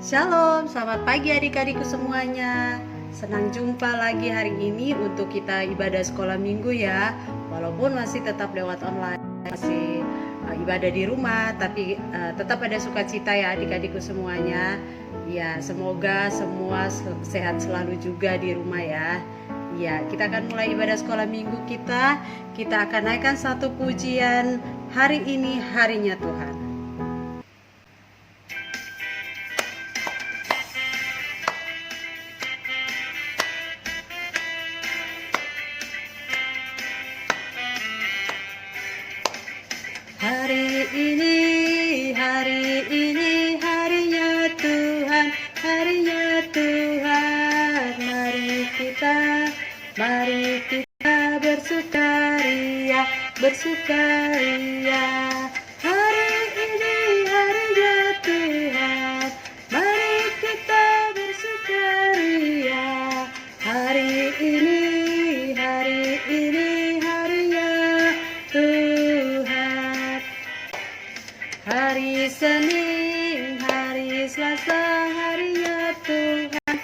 Shalom, selamat pagi adik-adikku semuanya. Senang jumpa lagi hari ini untuk kita ibadah sekolah minggu ya. Walaupun masih tetap lewat online, masih ibadah di rumah, tapi tetap ada sukacita ya adik-adikku semuanya. Ya, semoga semua sehat selalu juga di rumah ya. Ya, kita akan mulai ibadah sekolah minggu kita. Kita akan naikkan satu pujian hari ini, harinya Tuhan. Hari ini harinya Tuhan, harinya Tuhan. Mari kita bersukaria, bersukaria. Hari ini harinya Tuhan, mari kita bersukaria. Hari ini harinya Tuhan. Hari Senin, hari Selasa, harinya Tuhan,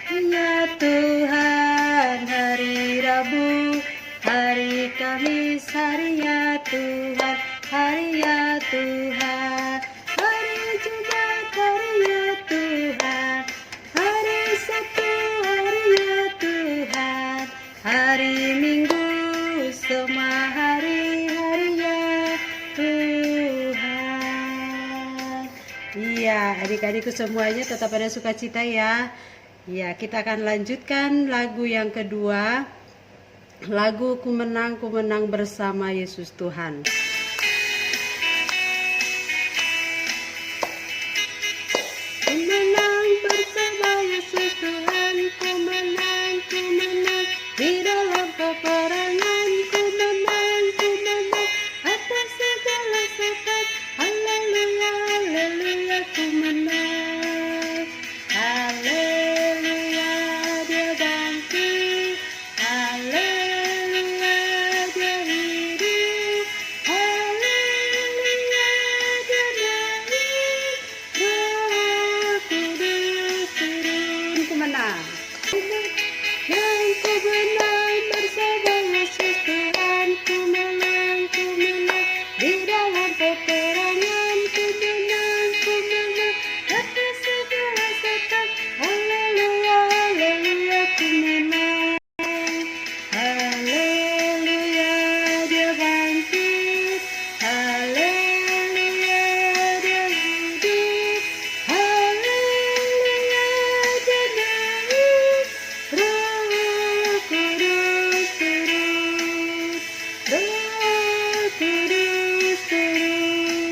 harinya Tuhan. Hari Rabu, hari Kamis, harinya Tuhan, harinya Tuhan. Hari Jumat, harinya Tuhan, hari Sabtu, harinya Tuhan. Hari Minggu, semua harinya Tuhan. Iya, adik-adikku semuanya tetap ada sukacita ya. Ya, kita akan lanjutkan lagu yang kedua. Lagu Ku menang bersama Yesus Tuhan. Ku menang bersama Yesus Tuhan, ku menang di dalam peperangan, ku menang atas segala sebab. Haleluya, haleluya, ku menang. Haleluya, dia bangkit. Haleluya, dia hidup. Haleluya, dia naik. Roh Kudus turun, ku menang. Dan ku menang bersama Yesus Tuhan, ku menang di dalam peperangan, ku menang atas segala setan. Haleluya, haleluya, ku menang. Haleluya, dia bangkit. Haleluya, dia hidup. Haleluya, dia naik. Roh Kudus turun, Roh Kudus turun.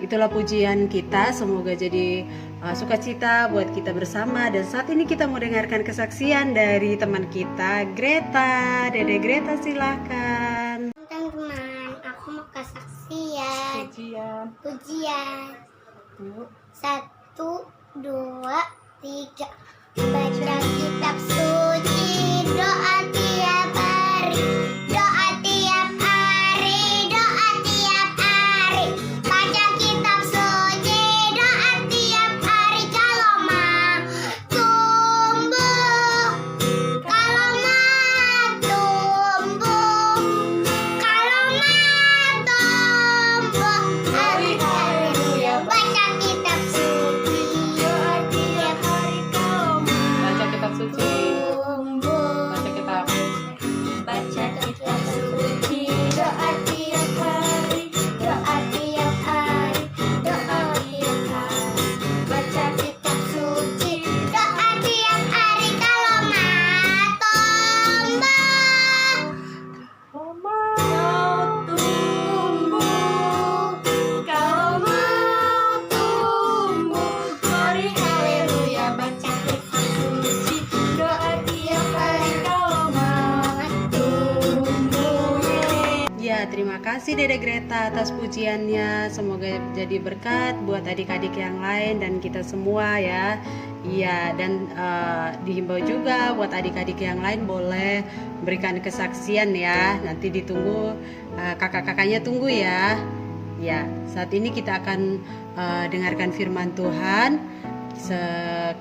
Itulah pujian kita, semoga jadi sukacita buat kita bersama. Dan saat ini kita mau dengarkan kesaksian dari teman kita, Greta. Dede Greta, silahkan. Teman-teman, aku mau kesaksian. Pujian. 1, 2, 3. Baca kitab suci, doa tiap hari, doa tiap hari, doa tiap hari. Baca kitab suci, doa tiap hari. Kalau mau tumbuh, kalau mau tumbuh, kalau mau tumbuh. Haleluya, baca kitab suci, doa tiap hari. Kalau mau Baca kitab suci. tumbuh, Baca kitab. baca kitab suci, doa tiap hari, doa tiap hari, doa tiap hari. Baca kitab suci, doa tiap hari. Kalau mau tumbuh, kalau mau tumbuh, mari haleluya, baca kitab suci, doa tiap hari. Kalau mau tumbuh, Ya, terima kasih Dede Greta atas pujiannya. Semoga jadi berkat buat adik-adik yang lain dan kita semua ya. Iya, dan dihimbau juga buat adik-adik yang lain boleh berikan kesaksian ya. Nanti ditunggu, kakak-kakaknya tunggu ya. Ya, saat ini kita akan dengarkan firman Tuhan.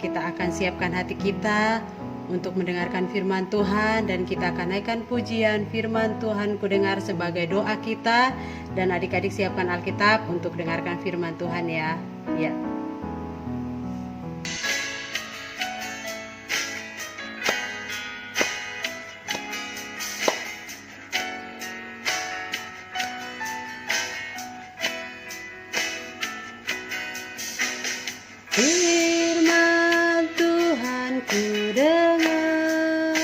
Kita akan siapkan hati kita untuk mendengarkan firman Tuhan, dan kita akan naikkan pujian firman Tuhan ku dengar sebagai doa kita. Dan adik-adik siapkan Alkitab untuk dengarkan firman Tuhan ya. Ya. Firman Tuhan ku dengar,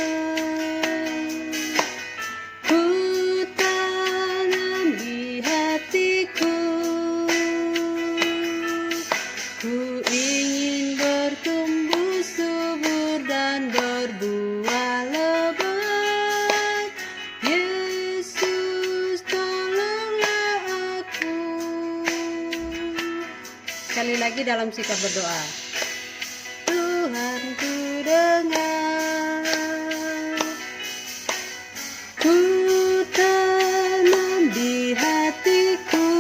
ku tanam di hatiku, ku ingin bertumbuh subur dan berbuah lebat. Yesus, tolonglah aku. Sekali lagi dalam sikap berdoa. Tuhan ku dengar, ku tanam di hatiku,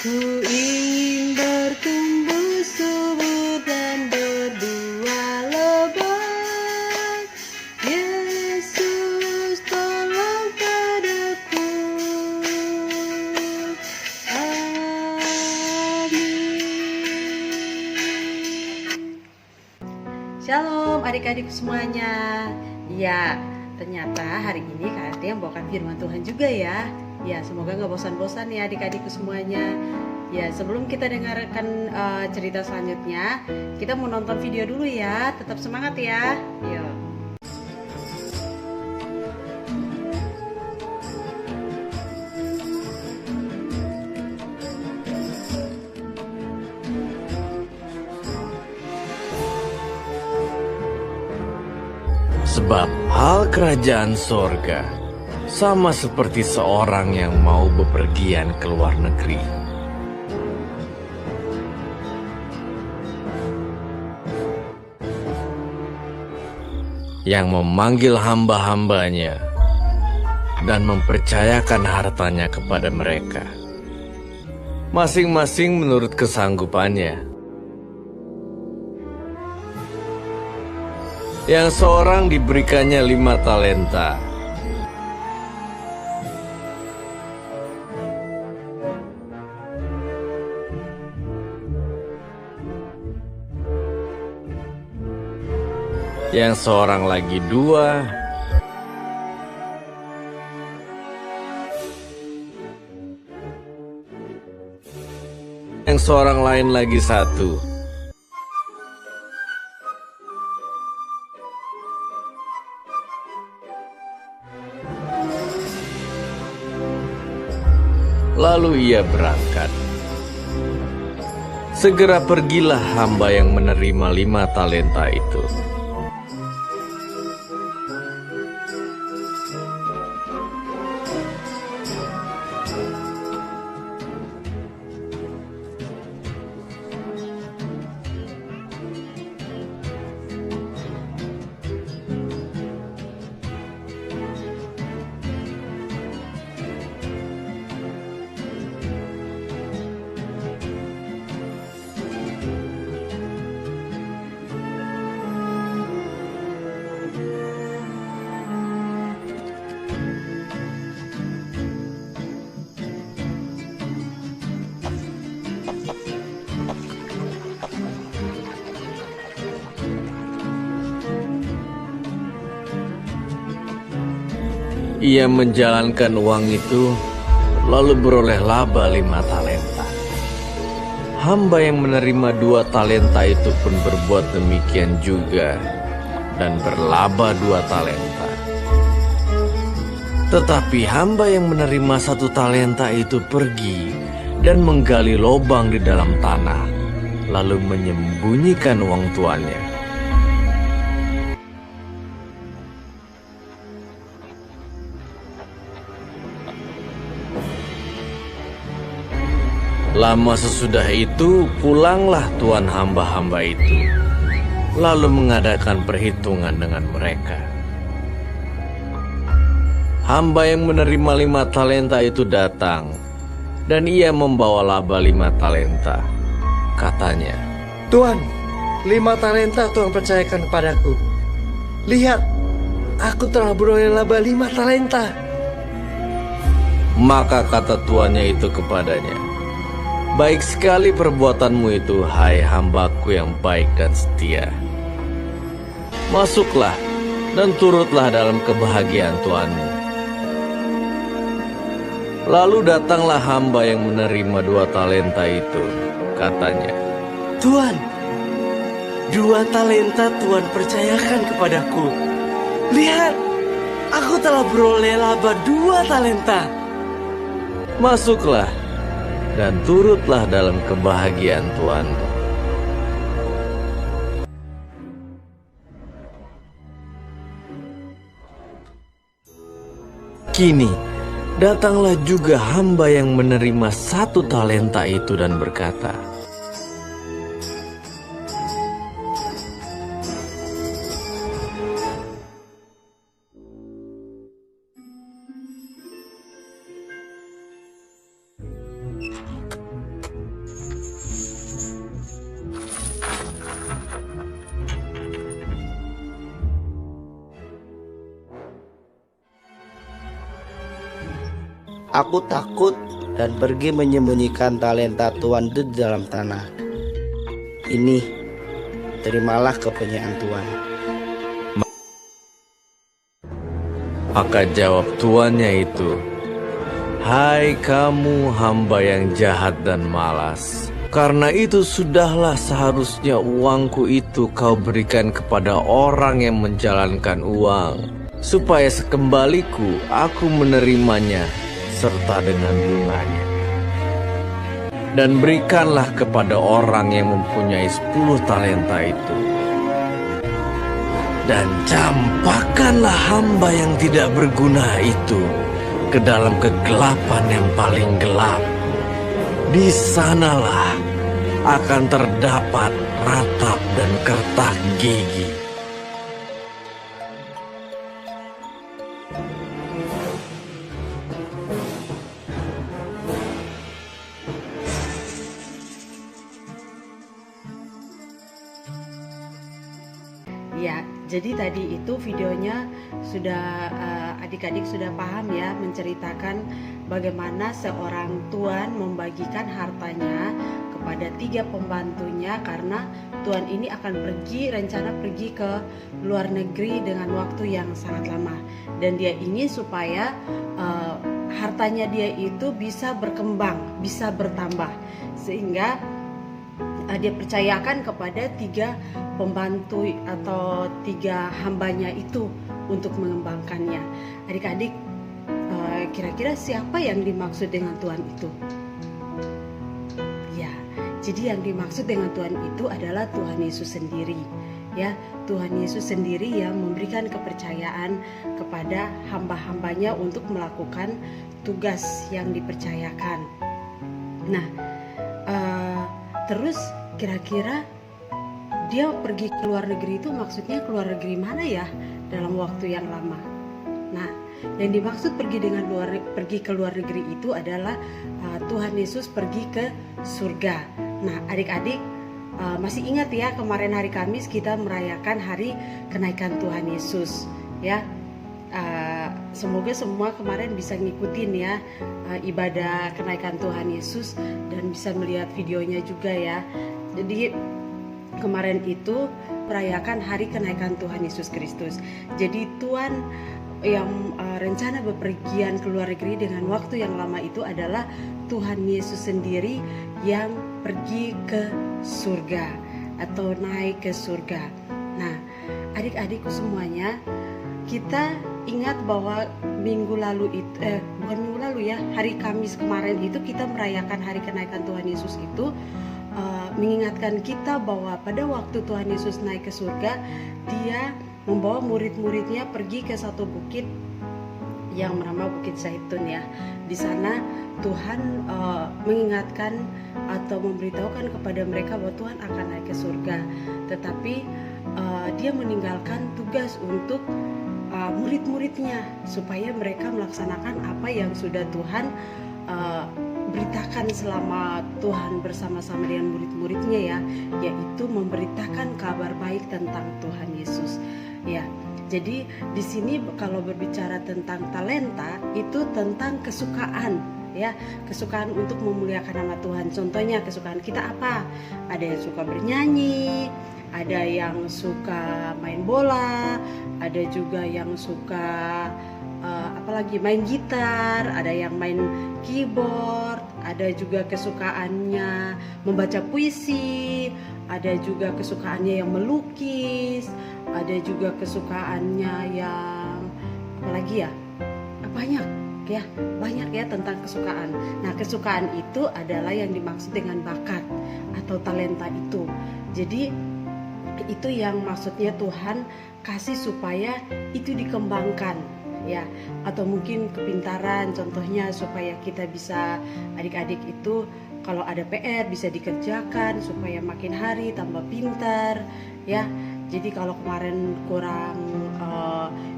ku ingin bertumbuh subur dan berbuah lebat. Yesus, tolong padaku. Shalom adik-adik semuanya. Ya, ternyata hari ini Kak Ati yang bawakan firman Tuhan juga ya. Ya, semoga gak bosan-bosan ya adik-adikku semuanya. Ya, sebelum kita dengarkan cerita selanjutnya, kita mau nonton video dulu ya. Tetap semangat ya. Yuk. Sebab hal kerajaan sorga sama seperti seorang yang mau bepergian ke luar negeri. Yang memanggil hamba-hambanya dan mempercayakan hartanya kepada mereka, masing-masing menurut kesanggupannya. Yang seorang diberikannya 5 talenta, yang seorang lagi 2, yang seorang lain lagi 1. Lalu ia berangkat. Segera pergilah hamba yang menerima 5 talenta itu. Ia menjalankan uang itu, lalu beroleh laba 5 talenta. Hamba yang menerima 2 talenta itu pun berbuat demikian juga, dan berlaba 2 talenta. Tetapi hamba yang menerima 1 talenta itu pergi dan menggali lubang di dalam tanah, lalu menyembunyikan uang tuannya. Lama sesudah itu, pulanglah tuan hamba-hamba itu, lalu mengadakan perhitungan dengan mereka. Hamba yang menerima 5 talenta itu datang, dan ia membawa laba 5 talenta. katanya. Tuan, 5 talenta Tuhan percayakan kepadaku. Lihat, aku telah beroleh laba 5 talenta. Maka kata tuannya itu kepadanya, baik sekali perbuatanmu itu, hai hambaku yang baik dan setia. Masuklah dan turutlah dalam kebahagiaan tuanmu. Lalu datanglah hamba yang menerima 2 talenta itu, katanya. Tuan, 2 talenta Tuhan percayakan kepadaku. Lihat, aku telah beroleh laba 2 talenta. Masuklah dan turutlah dalam kebahagiaan tuanmu. Kini datanglah juga hamba yang menerima 1 talenta itu dan berkata, Aku takut dan pergi menyembunyikan talenta Tuhan di dalam tanah. Ini, terimalah kepunyaan Tuhan. Maka jawab tuannya itu, hai kamu hamba yang jahat dan malas. Karena itu sudahlah seharusnya uangku itu kau berikan kepada orang yang menjalankan uang, supaya sekembaliku aku menerimanya serta dengan bunganya. Dan berikanlah kepada orang yang mempunyai 10 talenta itu. Dan campakkanlah hamba yang tidak berguna itu ke dalam kegelapan yang paling gelap. Di sanalah akan terdapat ratap dan kertak gigi. Ya, jadi tadi itu videonya sudah adik-adik sudah paham ya, menceritakan bagaimana seorang tuan membagikan hartanya kepada 3 pembantunya karena tuan ini akan rencana pergi ke luar negeri dengan waktu yang sangat lama, dan dia ingin supaya hartanya dia itu bisa berkembang, bisa bertambah, sehingga dia percayakan kepada 3 pembantu atau 3 hambanya itu untuk mengembangkannya. Adik-adik, kira-kira siapa yang dimaksud dengan Tuhan itu? Ya, jadi yang dimaksud dengan Tuhan itu adalah Tuhan Yesus sendiri. Ya, Tuhan Yesus sendiri yang memberikan kepercayaan kepada hamba-hambanya untuk melakukan tugas yang dipercayakan. Nah, terus kira-kira dia pergi ke luar negeri itu maksudnya ke luar negeri mana ya dalam waktu yang lama? Nah, yang dimaksud pergi ke luar negeri itu adalah Tuhan Yesus pergi ke surga. Nah, adik-adik masih ingat ya, kemarin hari Kamis kita merayakan hari kenaikan Tuhan Yesus ya. Semoga semua kemarin bisa ngikutin ya ibadah kenaikan Tuhan Yesus dan bisa melihat videonya juga ya. Jadi kemarin itu merayakan hari kenaikan Tuhan Yesus Kristus. Jadi Tuhan yang rencana bepergian ke luar negeri dengan waktu yang lama itu adalah Tuhan Yesus sendiri yang pergi ke surga atau naik ke surga. Nah, adik-adikku semuanya, kita ingat bahwa minggu lalu itu bukan minggu lalu ya, hari Kamis kemarin itu kita merayakan hari kenaikan Tuhan Yesus itu mengingatkan kita bahwa pada waktu Tuhan Yesus naik ke surga, dia membawa murid-muridnya pergi ke satu bukit yang bernama Bukit Zaitun ya. Di sana Tuhan mengingatkan atau memberitahukan kepada mereka bahwa Tuhan akan naik ke surga, tetapi dia meninggalkan tugas untuk murid-muridnya supaya mereka melaksanakan apa yang sudah Tuhan beritakan selama Tuhan bersama-sama dengan murid-muridnya ya, yaitu memberitakan kabar baik tentang Tuhan Yesus. Ya, jadi di sini kalau berbicara tentang talenta itu tentang kesukaan ya, kesukaan untuk memuliakan nama Tuhan. Contohnya kesukaan kita apa? Ada yang suka bernyanyi, ada yang suka main bola, ada juga yang suka apalagi main gitar, ada yang main keyboard, ada juga kesukaannya membaca puisi, ada juga kesukaannya yang melukis, ada juga kesukaannya yang apalagi ya, banyak ya tentang kesukaan. Nah, kesukaan itu adalah yang dimaksud dengan bakat atau talenta itu. Jadi itu yang maksudnya Tuhan kasih supaya itu dikembangkan ya, atau mungkin kepintaran, contohnya supaya kita bisa, adik-adik itu kalau ada PR bisa dikerjakan supaya makin hari tambah pintar ya. Jadi kalau kemarin kurang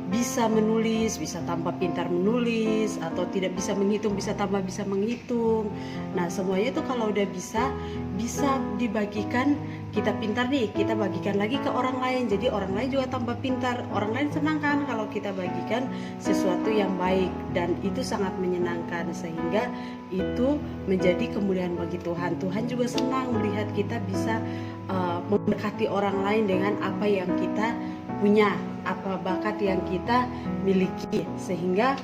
bisa menulis, bisa tambah pintar menulis, atau tidak bisa menghitung, bisa tambah bisa menghitung. Nah, semuanya itu kalau udah bisa dibagikan. Kita pintar nih, kita bagikan lagi ke orang lain. Jadi orang lain juga tambah pintar. Orang lain senang kan kalau kita bagikan sesuatu yang baik, dan itu sangat menyenangkan, sehingga itu menjadi kemuliaan bagi Tuhan. Tuhan juga senang melihat kita bisa memberkati orang lain dengan apa yang kita punya, apa bakat yang kita miliki, sehingga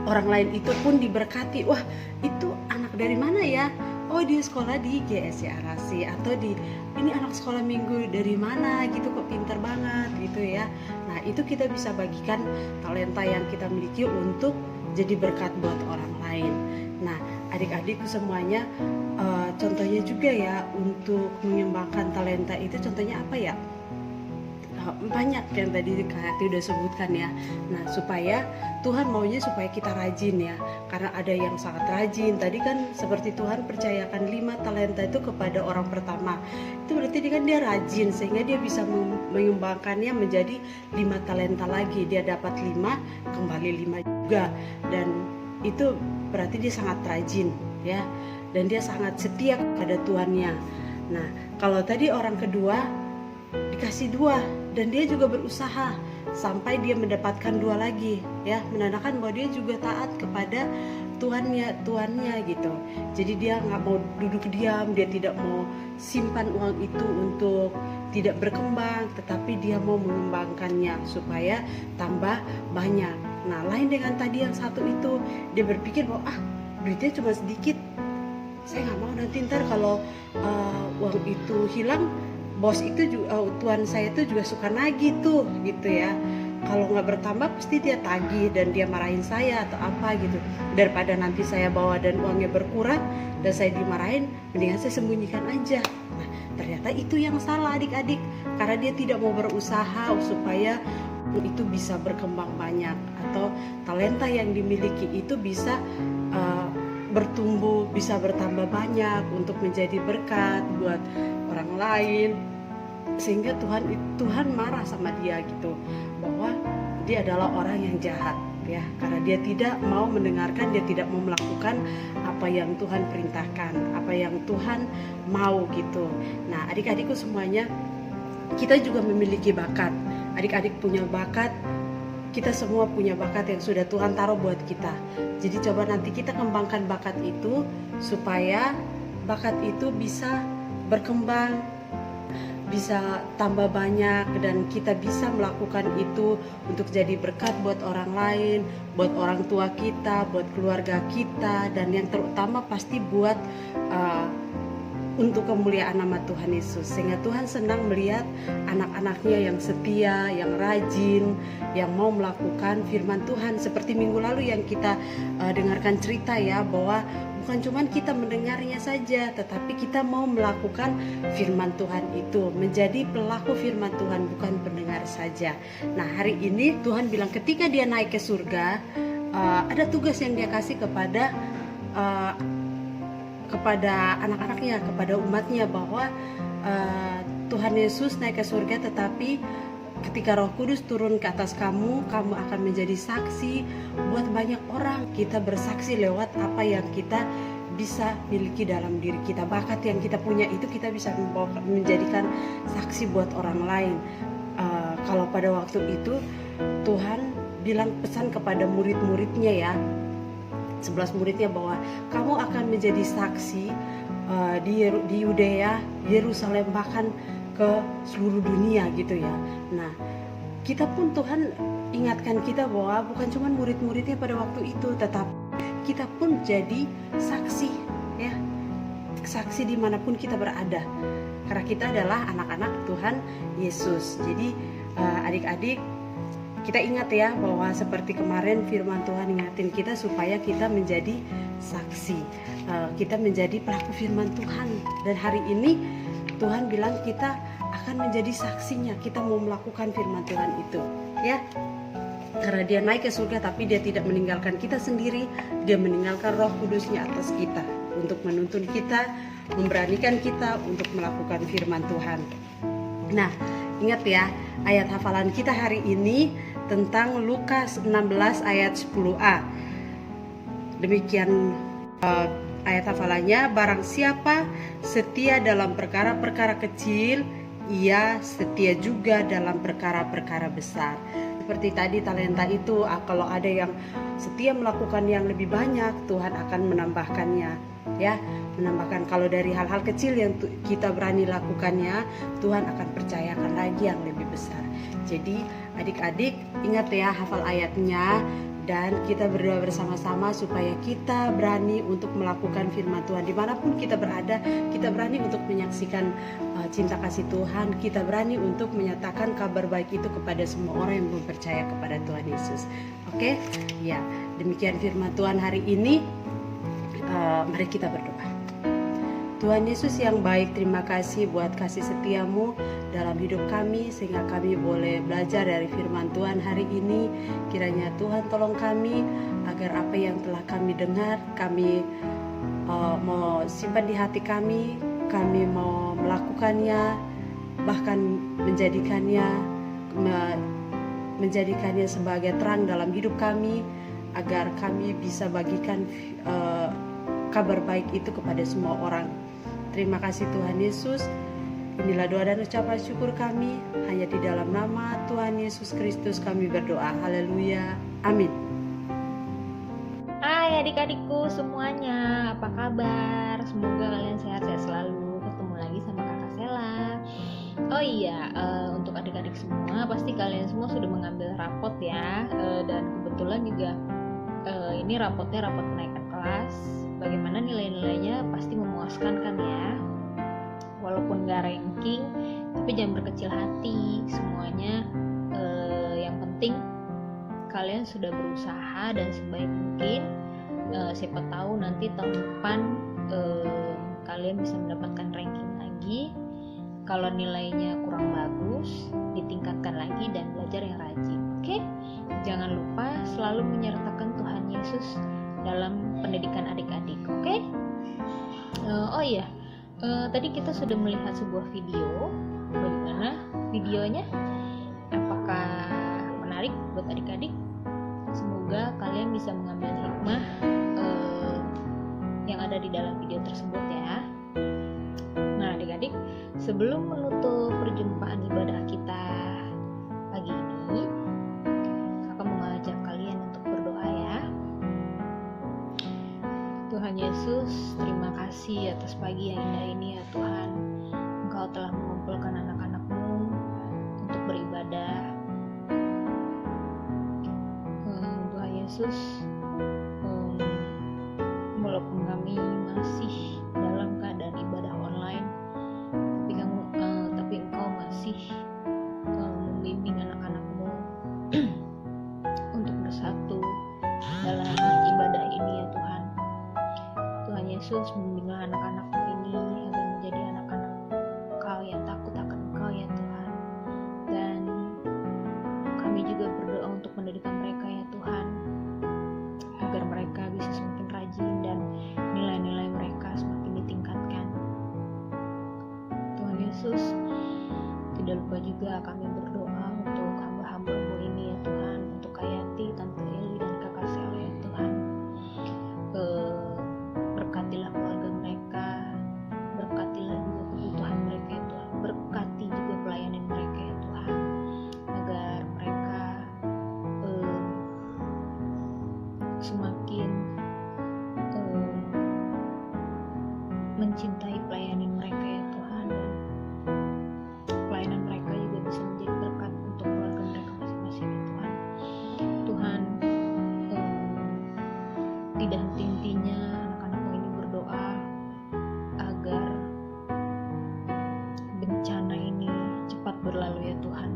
orang lain itu pun diberkati. Wah, itu anak dari mana ya? Oh, dia sekolah di GSI Arasi, atau ini anak sekolah minggu dari mana gitu, kok pintar banget gitu ya. Nah, itu kita bisa bagikan talenta yang kita miliki untuk jadi berkat buat orang lain. Nah, adik-adikku semuanya, contohnya juga ya untuk mengembangkan talenta itu, contohnya apa ya? Banyak yang tadi Kak Hati udah sebutkan ya. Nah, supaya Tuhan maunya supaya kita rajin ya, karena ada yang sangat rajin. Tadi kan seperti Tuhan percayakan 5 talenta itu kepada orang pertama, itu berarti dia rajin, sehingga dia bisa mengembangkannya menjadi 5 talenta lagi. Dia dapat 5, kembali 5 juga, dan itu berarti dia sangat rajin ya, dan dia sangat setia pada tuannya. Nah, kalau tadi orang kedua dikasih 2 dan dia juga berusaha sampai dia mendapatkan 2 lagi ya, menandakan bahwa dia juga taat kepada tuannya gitu. Jadi dia nggak mau duduk diam, dia tidak mau simpan uang itu untuk tidak berkembang, tetapi dia mau mengembangkannya supaya tambah banyak. Nah, lain dengan tadi yang satu itu, dia berpikir bahwa duitnya cuma sedikit, saya nggak mau nanti ntar kalau uang itu hilang, bos itu juga, tuan saya itu juga suka nagih tuh gitu ya. Kalau nggak bertambah pasti dia tagih dan dia marahin saya atau apa gitu. Daripada nanti saya bawa dan uangnya berkurang dan saya dimarahin, mendingan saya sembunyikan aja. Nah, ternyata itu yang salah adik-adik, karena dia tidak mau berusaha supaya itu bisa berkembang banyak, atau talenta yang dimiliki itu bisa bertumbuh, bisa bertambah banyak untuk menjadi berkat buat orang lain, sehingga Tuhan marah sama dia gitu, bahwa dia adalah orang yang jahat ya, karena dia tidak mau mendengarkan, dia tidak mau melakukan apa yang Tuhan perintahkan, apa yang Tuhan mau gitu. Nah, adik-adikku semuanya, kita juga memiliki bakat. Adik-adik punya bakat, kita semua punya bakat yang sudah Tuhan taruh buat kita. Jadi coba nanti kita kembangkan bakat itu supaya bakat itu bisa berkembang, bisa tambah banyak, dan kita bisa melakukan itu untuk jadi berkat buat orang lain, buat orang tua kita, buat keluarga kita, dan yang terutama pasti buat untuk kemuliaan nama Tuhan Yesus, sehingga Tuhan senang melihat anak-anaknya yang setia, yang rajin, yang mau melakukan firman Tuhan. Seperti minggu lalu yang kita dengarkan cerita ya, bahwa bukan cuma kita mendengarnya saja, tetapi kita mau melakukan firman Tuhan itu, menjadi pelaku firman Tuhan, bukan pendengar saja. Nah, hari ini Tuhan bilang ketika dia naik ke surga, ada tugas yang dia kasih kepada anak-anaknya, kepada umatnya, bahwa Tuhan Yesus naik ke surga, tetapi ketika Roh Kudus turun ke atas kamu akan menjadi saksi buat banyak orang. Kita bersaksi lewat apa yang kita bisa miliki dalam diri kita. Bakat yang kita punya itu kita bisa menjadikan saksi buat orang lain. Kalau pada waktu itu Tuhan bilang pesan kepada murid-muridnya ya, 11 muridnya, bahwa kamu akan menjadi saksi di Yudea, Yerusalem, bahkan ke seluruh dunia gitu ya. Nah, kita pun Tuhan ingatkan kita bahwa bukan cuma murid-muridnya pada waktu itu, tetapi kita pun jadi saksi ya, saksi dimanapun kita berada, karena kita adalah anak-anak Tuhan Yesus. Jadi adik-adik, kita ingat ya bahwa seperti kemarin firman Tuhan ingatin kita supaya kita menjadi saksi, kita menjadi pelaku firman Tuhan. Dan hari ini Tuhan bilang kita akan menjadi saksinya, kita mau melakukan firman Tuhan itu ya. Karena dia naik ke surga, tapi dia tidak meninggalkan kita sendiri, dia meninggalkan Roh Kudusnya atas kita untuk menuntun kita, memberanikan kita untuk melakukan firman Tuhan. Nah, ingat ya, ayat hafalan kita hari ini tentang Lukas 16 ayat 10a. Demikian ayat hafalannya, barang siapa setia dalam perkara-perkara kecil, ia setia juga dalam perkara-perkara besar. Seperti tadi talenta itu, kalau ada yang setia melakukan yang lebih banyak, Tuhan akan menambahkannya ya, menambahkan. Kalau dari hal-hal kecil yang kita berani lakukannya, Tuhan akan percayakan lagi yang lebih besar. Jadi adik-adik ingat ya, hafal ayatnya, dan kita berdoa bersama-sama supaya kita berani untuk melakukan firman Tuhan dimanapun kita berada. Kita berani untuk menyaksikan cinta kasih Tuhan, kita berani untuk menyatakan kabar baik itu kepada semua orang yang belum percaya kepada Tuhan Yesus. Oke, ya, demikian firman Tuhan hari ini. Mari kita berdoa. Tuhan Yesus yang baik, terima kasih buat kasih setiamu dalam hidup kami, sehingga kami boleh belajar dari firman Tuhan hari ini. Kiranya Tuhan tolong kami agar apa yang telah kami dengar, kami mau simpan di hati kami mau melakukannya, bahkan menjadikannya sebagai terang dalam hidup kami, agar kami bisa bagikan kabar baik itu kepada semua orang. Terima kasih Tuhan Yesus. Inilah doa dan ucapan syukur kami, hanya di dalam nama Tuhan Yesus Kristus kami berdoa. Haleluya. Amin. Hai adik-adikku semuanya, apa kabar? Semoga kalian sehat-sehat selalu. Ketemu lagi sama Kakak Sela. Oh iya, untuk adik-adik semua, pasti kalian semua sudah mengambil rapot ya. Dan kebetulan juga ini rapotnya rapot kenaikan kelas. Bagaimana nilai-nilainya pasti memuaskan kan ya. Walaupun gak ranking, tapi jangan berkecil hati. Semuanya yang penting kalian sudah berusaha, dan sebaik mungkin siapa tahu nanti tahun depan kalian bisa mendapatkan ranking lagi. Kalau nilainya kurang bagus, ditingkatkan lagi dan belajar yang rajin. Oke? Jangan lupa selalu menyertakan Tuhan Yesus dalam pendidikan adik-adik. Oke? Oh iya, tadi kita sudah melihat sebuah video. Bagaimana videonya? Apakah menarik buat adik-adik? Semoga kalian bisa mengambil hikmah yang ada di dalam video tersebut ya. Nah adik-adik, sebelum menutup perjumpaan ibadah kita pagi ini, kakak mau ngajak kalian untuk berdoa ya. Tuhan Yesus, terima kasih atas pagi yang indah ini ya Tuhan. Engkau telah mengumpulkan anak-anak-Mu untuk beribadah. Tuhan Yesus, walaupun kami masih dalam keadaan ibadah online, tapi Engkau masih membimbing anak-anak-Mu untuk bersatu dalam ibadah ini ya Tuhan. Tuhan Yesus, membimbinglah anak-anak-Mu ini agar menjadi anak-anak Engkau yang takut akan Engkau ya Tuhan. Dan kami juga berdoa untuk pendidikan mereka ya Tuhan, agar mereka bisa semakin rajin dan nilai-nilai mereka semakin ditingkatkan. Tuhan Yesus, tidak lupa juga kami berdoa untuk hamba-hamba-Mu ini ya Tuhan, untuk Kayati, Tante Eli, dan Kakak Sela ya Tuhan. Berkatilah berlalu ya Tuhan,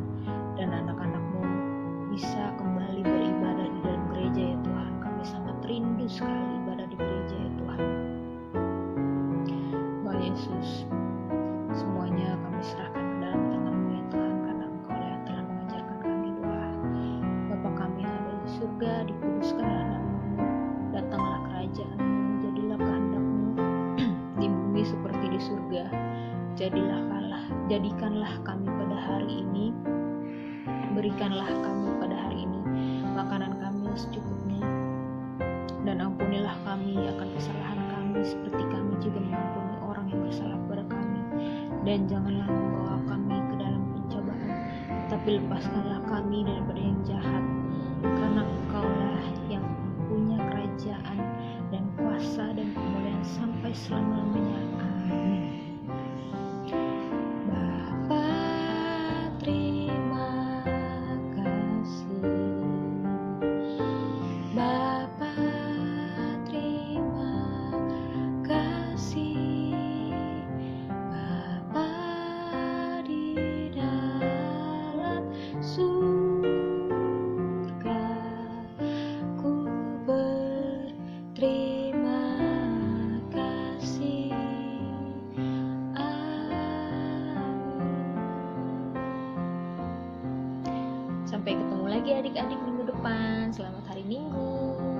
dan anak-anak-Mu bisa kembali beribadah di dalam gereja ya Tuhan. Kami sangat rindu sekali ibadah di gereja ya Tuhan. Tuhan Yesus, semuanya kami serahkan ke dalam tangan-Mu ya Tuhan, karena Engkau yang telah mengajarkan kami doa. Bapa kami yang ada di surga, dikuduskanlah nama-Mu, datanglah kerajaan-Mu, jadilah kehendak-Mu di bumi seperti di surga. Jadikanlah kami pada hari ini, berikanlah kami pada hari ini makanan kami yang secukupnya, dan ampunilah kami akan kesalahan kami seperti kami juga mengampuni orang yang bersalah kepada kami, dan janganlah membawa kami ke dalam pencobaan, tetapi lepaskanlah kami daripada yang jahat, karena Engkaulah yang punya kerajaan dan kuasa dan kemuliaan sampai selama-lamanya. Amin. Bapa, terima kasih. Bapa, terima kasih. Bapa di dalam surga, ku berterima kasih. Sampai ketemu lagi adik-adik minggu depan. Selamat hari Minggu.